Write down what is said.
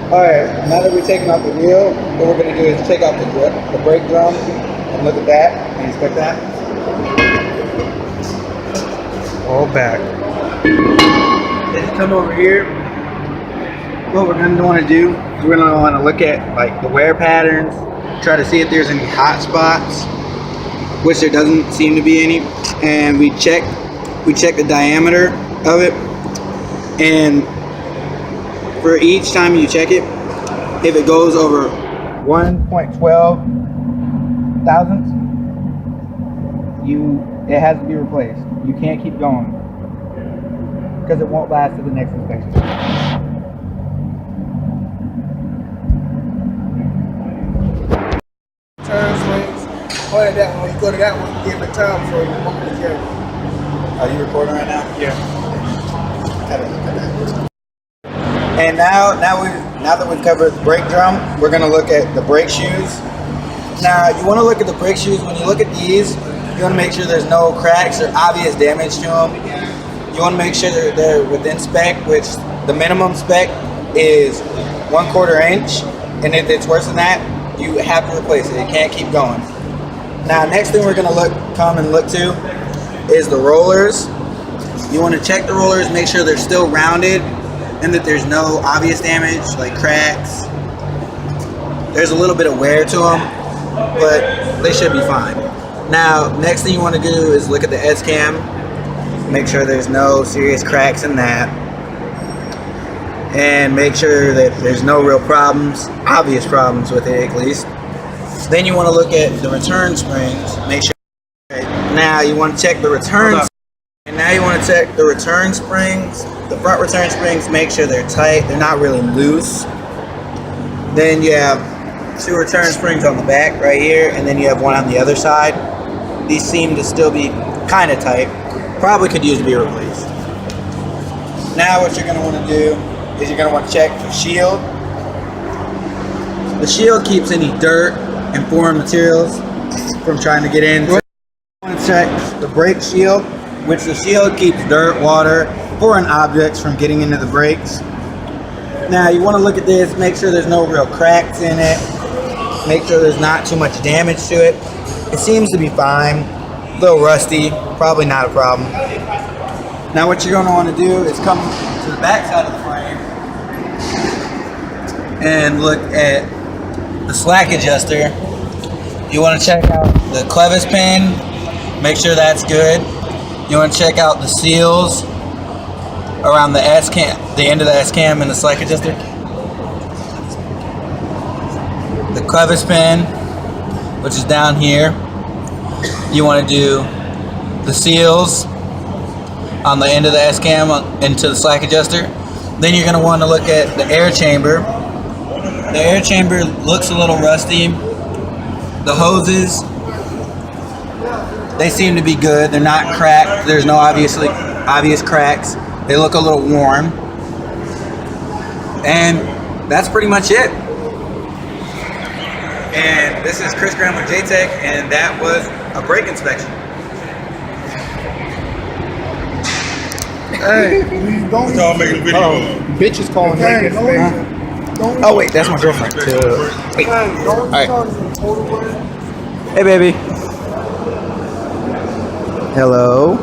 Alright, now that we've taken off the wheel, what we're going to do is take off the brake drum and look at that and inspect that. All back. Then come over here. What we're going to want to do is we're going to want to look at like the wear patterns, try to see if there's any hot spots, which there doesn't seem to be any, and we check the diameter of it, and for each time you check it, if it goes over 1.12 thousandths, it has to be replaced. You can't keep going because it won't last to the next inspection. Turn swings. Point at that one. When you go to that one, you give it time for you. Are you recording right now? Yeah. Gotta look at that. And now that we've covered the brake drum, we're gonna look at the brake shoes. Now you want to look at the brake shoes. When you look at these, you want to make sure there's no cracks or obvious damage to them. You want to make sure they're within spec, which the minimum spec is 1/4 inch, and if it's worse than that, you have to replace it. It can't keep going. Now, next thing we're gonna come and look to is the rollers. You want to check the rollers, make sure they're still rounded, and that there's no obvious damage like cracks. There's a little bit of wear to them, but they should be fine. Now, next thing you want to do is look at the S-cam. Make sure there's no serious cracks in that. And make sure that there's no real problems, obvious problems with it at least. Then you want to look at the return springs. Make sure. Now you want to check the return. And now you want to check the return springs. The front return springs, make sure they're tight. They're not really loose. Then you have 2 return springs on the back right here, and then you have one on the other side. These seem to still be kind of tight. Probably could use to be replaced. Now what you're going to want to do is you're going to want to check the shield. The shield keeps any dirt and foreign materials from trying to get in. You want to check the brake shield, which the shield keeps dirt, water, foreign objects from getting into the brakes. Now you want to look at this, make sure there's no real cracks in it. Make sure there's not too much damage to it. It seems to be fine. A little rusty, probably not a problem. Now what you're going to want to do is come to the back side of the frame and look at the slack adjuster. You want to check out the clevis pin, make sure that's good. You want to check out the seals around the S-cam, the end of the S-cam and the slack adjuster. The clevis pin, which is down here. You want to do the seals on the end of the S-cam into the slack adjuster. Then you're going to want to look at the air chamber. The air chamber looks a little rusty. The hoses, they seem to be good. They're not cracked. There's no obvious cracks. They look a little warm. And that's pretty much it. And this is Chris Graham with J-Tech, and that was a brake inspection. Hey, don't Y'all making a video. bitch is calling. Hey, Oh wait, that's my girlfriend too. Wait. All right. Hey baby. Hello.